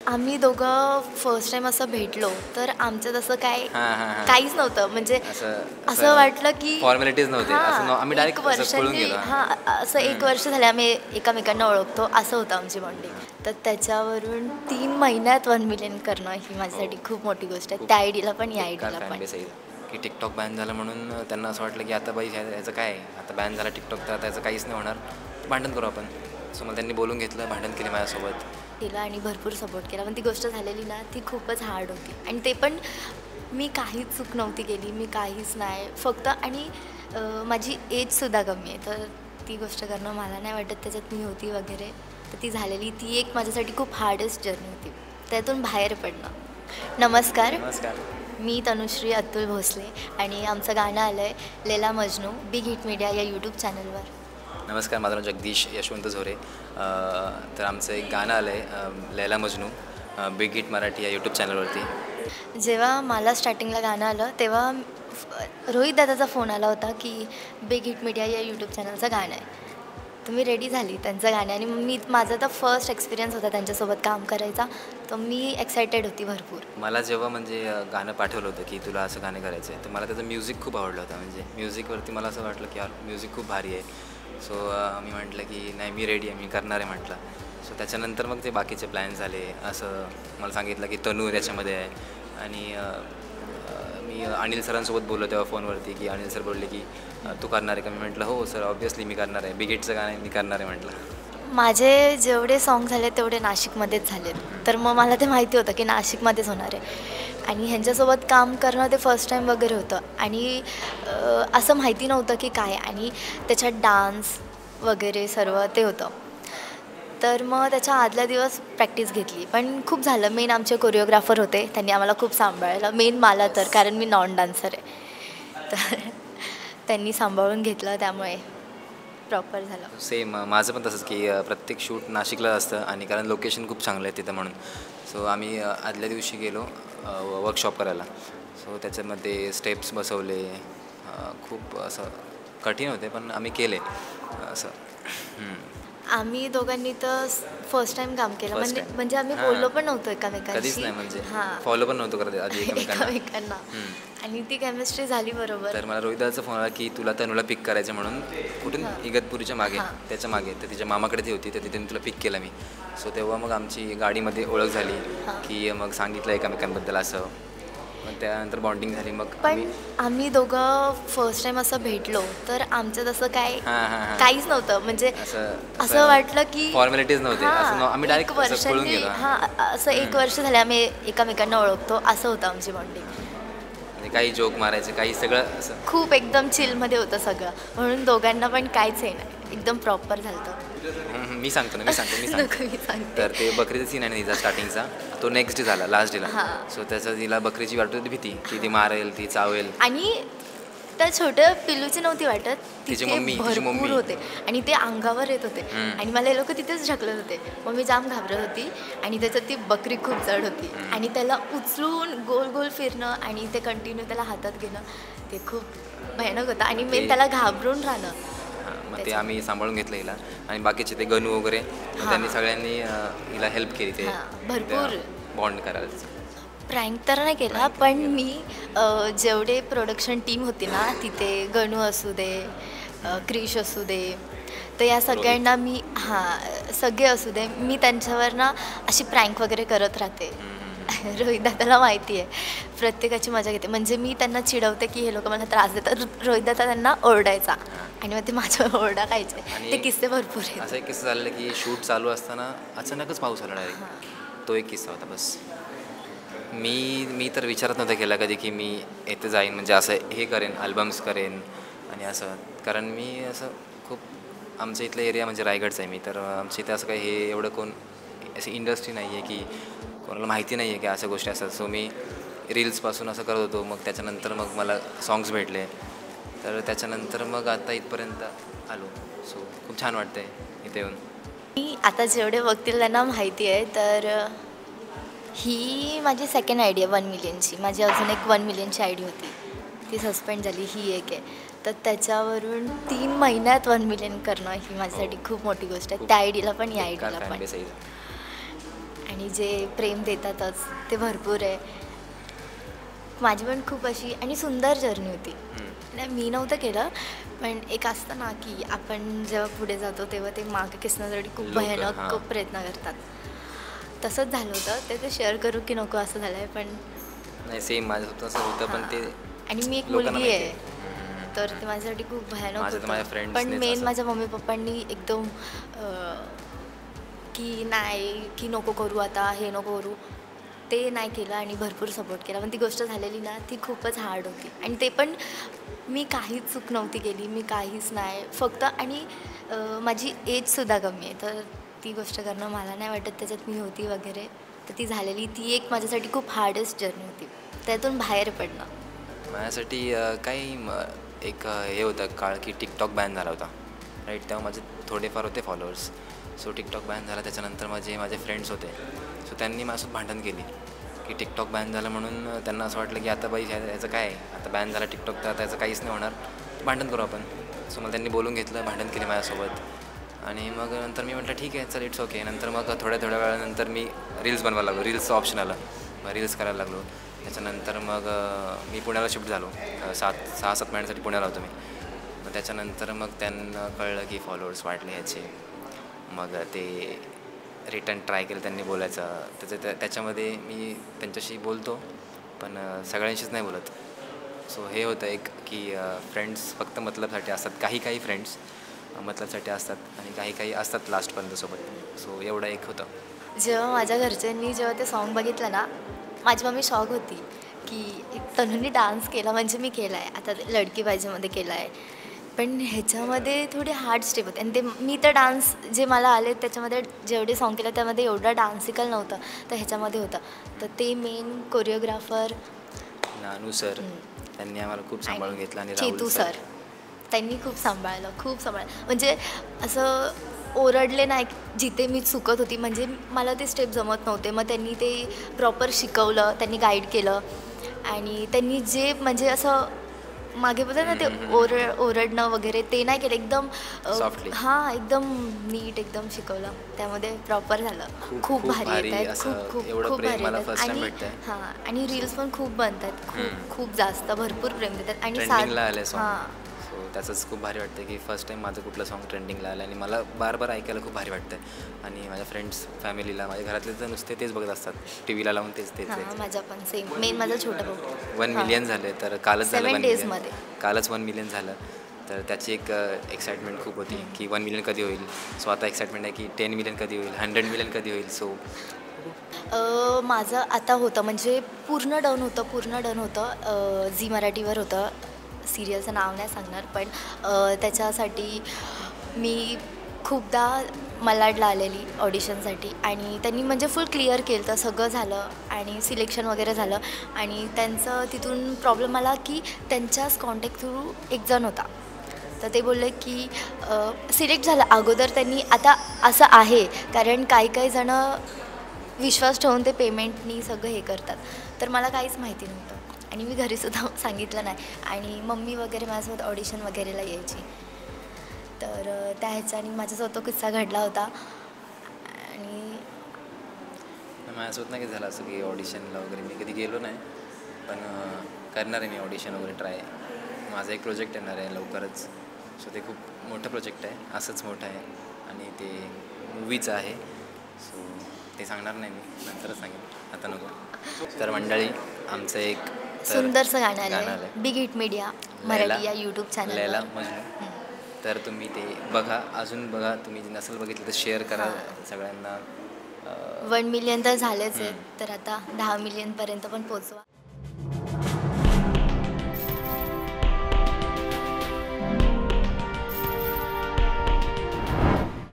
आम्ही दोघं first time असं भेटलो तर आमचं तसं काय काहीच नव्हतं. म्हणजे असं वाटलं की फॉर्मॅलिटीज नव्हते, आम्ही एक वर्षांनी असं 1 वर्ष झाले आम्ही एकमेकांना ओळखतो, असं होतं आमची बॉन्डिंग. तर त्याच्यावरून 3 महिन्यात 1 मिलियन करणं ही माझ्यासाठी खूप मोठी गोष्ट आहे. त्या आयडीला पण या आयडीला पण. की टिकटॉक बॅन झालं म्हणून त्यांना असं वाटलं की आता बाई याचं काय आहे, आता बॅन झाला टिकटॉक तर आता याचं काहीच नाही होणार, भांडण करू आपण. सो मला त्यांनी बोलून घेतलं, भांडण केले माझ्यासोबत तिला आणि भरपूर सपोर्ट केला. पण ती गोष्ट झालेली ना ती खूपच हार्ड होती. आणि ते पण मी काहीच चूक नव्हती केली, मी काहीच नाही फक्त. आणि माझी एजसुद्धा कमी आहे, तर ती गोष्ट करणं मला नाही वाटत त्याच्यात मी होती वगैरे. तर ती झालेली ती एक माझ्यासाठी खूप हार्डेस्ट जर्नी होती, त्यातून बाहेर पडणं. नमस्कार, मी तनुश्री अतुल भोसले आणि आमचं गाणं आलं आहे Laila Majnu big hit media या यूट्यूब चॅनलवर. नमस्कार, माझं नाव जगदीश यशवंत झोरे. तर आमचं एक गाणं आलं आहे लैला मजनू बिग हिट मराठी या यूट्यूब चॅनलवरती. जेव्हा मला स्टार्टिंगला गाणं आलं तेव्हा रोहित दादाचा फोन आला होता की बिग हिट मीडिया या यूट्यूब चॅनलचं गाणं आहे, तुम्ही रेडी झाली त्यांचं गाणं. आणि मी माझा तर फर्स्ट एक्सपिरियन्स होता त्यांच्यासोबत काम करायचा, तर मी एक्सायटेड होती भरपूर. मला जेव्हा म्हणजे गाणं पाठवलं होतं की तुला असं गाणं करायचं आहे, तर मला त्याचं म्युझिक खूप आवडलं होतं. म्हणजे म्युझिकवरती मला असं वाटलं की यार म्युझिक खूप भारी आहे. सो मी म्हटलं की नाही मी रेडी आहे, मी करणार आहे म्हटलं. सो त्याच्यानंतर मग ते बाकीचे प्लॅन झाले. असं मला सांगितलं की तनू त्याच्यामध्ये आहे. आणि मी अनिल सरांसोबत बोललो तेव्हा फोनवरती की अनिल सर बोलले की तू करणार आहे का? मी म्हटलं हो सर, ऑब्व्हियसली मी करणार आहे, बिग हिटचं गाणं आहे, मी करणार आहे म्हटलं. माझे जेवढे सॉन्ग झाले तेवढे नाशिकमध्येच झालेत, तर मग मला ते माहिती होतं की नाशिकमध्येच होणार आहे. आणि ह्यांच्यासोबत काम करणं ते फर्स्ट टाईम वगैरे होतं. आणि असं माहिती नव्हतं की काय, आणि त्याच्यात डान्स वगैरे सर्व ते होतं. तर मग त्याच्या आदल्या दिवस प्रॅक्टिस घेतली, पण खूप झालं. मेन आमचे कोरिओग्राफर होते, त्यांनी आम्हाला खूप सांभाळलं, मेन मला तर, कारण मी नॉन डान्सर आहे. तर त्यांनी सांभाळून घेतलं, त्यामुळे प्रॉपर झालं. सेम माझं पण तसंच की प्रत्येक शूट नाशिकला असतं, आणि कारण लोकेशन खूप चांगलं आहे तिथं म्हणून. सो आम्ही आदल्या दिवशी गेलो वर्कशॉप करायला. सो त्याच्यामध्ये स्टेप्स बसवले, खूप असं कठीण होते पण आम्ही केले असं. आम्ही दोघांनी तर फर्स्ट टाइम काम केलं, म्हणजे आम्ही बोललो पण नव्हतो एकमेकांशी, कधीच नाही, म्हणजे फॉलो पण नव्हतो करत आधी एकमेकांना. आणि ती केमिस्ट्री झाली बरोबर. तर मला रोहिदाचा फोन आला की तुला तनुला पिक करायचं म्हणून, कुठून इगतपुरीच्या मागे, त्याच्या मागे, तर तिच्या मामाकडे ती होती, तर तिथे तुला पिक केला मी. सो तेव्हा मग आमची गाडीमध्ये ओळख झाली की मग सांगितलं एकमेकांबद्दल असं. मग त्यानंतर बॉन्डिंग झाली. मग पण आम्ही दोघं फर्स्ट टाईम असं भेटलो तर आमचं तसं काय काहीच नव्हतं. म्हणजे असं वाटलं की फॉर्मॅलिटीज नव्हते, आम्ही डायरेक्ट वर्षांनी असं 1 वर्ष झाले आम्ही एकमेकांना ओळखतो, असं होतं आमची बॉन्डिंग. काही जोक मारायचे, काही सगळं असं खूप एकदम चिलमध्ये होतं सगळं, म्हणून दोघांना पण काहीच आहे नाही, एकदम प्रॉपर झालं. मी सांगतो. तर ते बकरीचा सीन आहे ना तिचा स्टार्टिंगचा, तो नेक्स्ट डे झाला, लास्ट डेला. सो त्याचं तिला बकरीची वाटत होती भीती की ती मारेल, ती चावेल. आणि त्या छोट्या पिल्लूची नव्हती वाटत, तिची मम्मी होते आणि ते अंगावर येत होते. आणि मला हे लोक तिथेच ढकलत होते, मग मी जाम घाबरत होती. आणि त्याच्यात ती बकरी खूप जड होती, आणि त्याला उचलून गोल गोल फिरणं आणि ते कंटिन्यू त्याला हातात घेणं, ते खूप भयानक होतं. आणि मी त्याला घाबरून राहणं, मग ते आम्ही सांभाळून घेतलं हिला. आणि बाकीचे ते गणू वगैरे, त्यांनी सगळ्यांनी हिला हेल्प केली ते भरपूर बॉन्ड करायला. प्रँक तर नाही केला, पण मी जेवढे प्रोडक्शन टीम होती ना तिथे, गणू असू दे, क्रिश असू दे, तर या सगळ्यांना मी सगळे असू दे, मी त्यांच्यावर ना अशी प्रँक वगैरे करत राहते. रोहित दादाला माहिती आहे, प्रत्येकाची मजा घेते. म्हणजे मी त्यांना चिडवते की हे लोक मला त्रास देतात, रोहित दादा त्यांना ओरडायचा आणि मग ते माझ्यावर ओरडा खायचे. ते किस्से भरपूर आहेत. असं एक किस्सा झालेला की शूट चालू असताना अचानकच पाऊस आला डायरेक्ट, तो एक किस्सा होता बस. मी तर विचारत नव्हतं केला कधी की मी येथे जाईन, म्हणजे असं हे करेन, अल्बम्स करेन आणि असं. कारण मी असं खूप, आमच्या इथलं एरिया म्हणजे रायगडचं आहे मी, तर आमच्या इथे असं काही हे एवढं कोण अशी इंडस्ट्री नाही आहे की कोणाला माहिती नाही आहे की अशा गोष्टी असतात. सो मी रील्सपासून असं करत होतो. मग त्याच्यानंतर मग मला सॉंग्स भेटले, तर त्याच्यानंतर मग आता इथपर्यंत आलो. सो खूप छान वाटतं आहे इथे येऊन. मी आता जेवढे बघतील त्यांना माहिती आहे, तर ही माझी सेकंड आयडी आहे 1 मिलियनची. माझी अजून एक 1 मिलियनची आयडी होती, ती सस्पेंड झाली, ही एक आहे. तर त्याच्यावरून 3 महिन्यात 1 मिलियन करणं ही माझ्यासाठी खूप मोठी गोष्ट आहे. त्या आयडीला पण या आयडीला पण. आणि जे प्रेम देतातच ते भरपूर आहे. माझी पण खूप अशी आणि सुंदर जर्नी होती. नाही मी नव्हतं केलं, पण एक असतं ना की आपण जेव्हा पुढे जातो तेव्हा ते मागे खेचण्यासाठी खूप लोकं, भयानक हां. प्रयत्न करतात. तसंच झालं होतं. ते शेअर करू की नको असं झालं आहे, पण नाही सेम माझं तसं होतं, पण ते आणि मी एक लोकांना मुलगी माहिती आहे, तर ते माझ्यासाठी खूप भयानक माझं तर माझ्या होतं. पण फ्रेंड्सनेच मेन असं माझ्या मम्मी पप्पांनी एकदम की नाही की नको करू आता, हे नको करू, ते नाही केलं आणि भरपूर सपोर्ट केला. पण ती गोष्ट झालेली ना ती खूपच हार्ड होती आणि ते पण मी काहीच चूक नव्हती केली, मी काहीच नाही फक्त आणि माझी एजसुद्धा कमी आहे, तर ती गोष्ट करणं मला नाही वाटत त्याच्यात मी होती वगैरे, तर ती झालेली ती एक माझ्यासाठी खूप हार्डेस्ट जर्नी होती, त्यातून बाहेर पडणं. माझ्यासाठी काही एक हे होतं काळ की टिकटॉक बॅन झाला होता राईट. तेव्हा माझे थोडेफार होते फॉलोअर्स. सो टिकटॉक बॅन झाला, त्याच्यानंतर माझे फ्रेंड्स होते. सो त्यांनी माझ्यासोबत भांडण केली की टिकटॉक बॅन झालं म्हणून त्यांना असं वाटलं की आता बाई याचं काय आहे, आता बॅन झाला टिकटॉक तर त्याचं काहीच नाही होणार, भांडण करू आपण. सो मला त्यांनी बोलून घेतलं, भांडण केली माझ्यासोबत आणि मग नंतर मी म्हटलं ठीक आहे चल इट्स ओके. नंतर मग थोड्या वेळानंतर मी रील्स बनवायला लागलो, रील्सचं ऑप्शन आलं, मग रील्स करायला लागलो. त्याच्यानंतर मग मी पुण्याला शिफ्ट झालो. 6-7 महिन्यासाठी पुण्याला होतो मी. मग त्याच्यानंतर मग त्यांना कळलं की फॉलोअर्स वाढले ह्याचे. मग ते रिटर्न ट्राय केलं त्यांनी बोलायचं. त्याच्यामध्ये मी त्यांच्याशी बोलतो, पण सगळ्यांशीच नाही बोलत. सो हे होतं एक की फ्रेंड्स फक्त मतलबसाठी असतात. काही फ्रेंड्स मतलबसाठी असतात आणि काही असतात लास्टपर्यंत सोबत. सो एवढं एक होतं. जेव्हा माझ्या घरच्यांनी जेव्हा ते सॉन्ग बघितलं ना, माझी मम्मी शॉक होती की तनुनी डान्स केला म्हणजे मी केला आहे, आता लडकी बाजीमध्ये केला आहे, पण ह्याच्यामध्ये थोडे हार्ड स्टेप होते आणि ते मी तर डान्स जे मला आले त्याच्यामध्ये जेवढे सॉन्ग केलं त्यामध्ये एवढा डान्सिकल नव्हतं, तर ह्याच्यामध्ये होतं. तर ते मेन कोरिओग्राफर नानू सर त्यांनी आम्हाला खूप सांभाळून घेतलं आणि चेतू राहुल सर त्यांनी खूप सांभाळलं म्हणजे असं ओरडले नाही जिथे मी चुकत होती, म्हणजे मला ते स्टेप जमत नव्हते, मग त्यांनी ते प्रॉपर शिकवलं, त्यांनी गाईड केलं आणि त्यांनी जे म्हणजे असं मागे बोलतात ना ते ओरडणं वगैरे ते नाही केलं, एकदम Softly. हां एकदम नीट एकदम शिकवलं, त्यामध्ये प्रॉपर झालं. खूप भारी आहेत, असं खूप खूप एवढं खूप प्रेम भारी मला आहेत फर्स्ट टाइम आणि भेटतंय. हां आणि रील्स पण खूप बनतात, खूप जास्त भरपूर प्रेम देतात आणि ट्रेंडिंगला आलं आहे हां सॉन्ग. सो त्याचंच खूप भारी वाटतं की फर्स्ट टाईम माझं कुठलं सॉन्ग ट्रेंडिंगला आलं आणि मला बार ऐकायला खूप भारी वाटतं. आणि माझ्या फ्रेंड्स फॅमिलीला माझ्या घरातले तर नुसते तेच बघत असतात, टी व्हीला लावून तेच हां माझा पण सेम मेन माझा छोटा भाऊ 1 मिलियन झाले. तर कालच झालं 7 1 मिलियन. डेजमध्ये. कालच 1 मिलियन झालं. तर त्याची एक एक्साइटमेंट खूप होती की 1 मिलियन कधी होईल. सो आता एक्साइटमेंट आहे की 10 मिलियन कधी होईल, 100 मिलियन कधी होईल. सो माझं आता होतं म्हणजे पूर्ण डन होतं झी मराठीवर होतं. सिरियलचं नाव नाही सांगणार, पण त्याच्यासाठी मी खूपदा मलाडला आलेली ऑडिशनसाठी आणि त्यांनी म्हणजे फुल क्लिअर केलं, तर सगळं झालं आणि सिलेक्शन वगैरे झालं आणि त्यांचं तिथून प्रॉब्लेम आला की त्यांच्याच कॉन्टॅक्ट थ्रू एक जण होता, तर ते बोलले की सिलेक्ट झालं अगोदर त्यांनी. आता असं आहे कारण काही जणं विश्वास ठेवून ते पेमेंटनी सगळं हे करतात, तर मला काहीच माहिती नव्हतं आणि मी घरीसुद्धा सांगितलं नाही आणि मम्मी वगैरे माझ्यासोबत ऑडिशन वगैरेला यायची, तर त्या ह्याच्याने माझ्यासोबत तो किस्सा घडला होता. आणि माझ्यासोबत नाही झालं असं की ऑडिशनला वगैरे मी कधी गेलो नाही, पण करणार आहे मी ऑडिशन वगैरे ट्राय. माझा एक प्रोजेक्ट येणार आहे लवकरच. सो ते खूप मोठं प्रोजेक्ट आहे, असंच मोठं आहे आणि ते मूवीचं आहे. सो ते सांगणार नाही मी, नंतरच सांगेन, आता नको. तर मंडळी आमचं एक सुंदरसं गाणं गाणं आलं आलं आहे big hit media Laila Marathi या यूट्यूब लैला चॅनलवर. मजनू. तर तुम्ही ते बघा, अजून बघा. तुम्ही नसेल बघितलं तर शेअर करा सगळ्यांना. 1 मिलियन तर झालेच आहेत, तर आता 10 मिलियनपर्यंत पण पोचवा.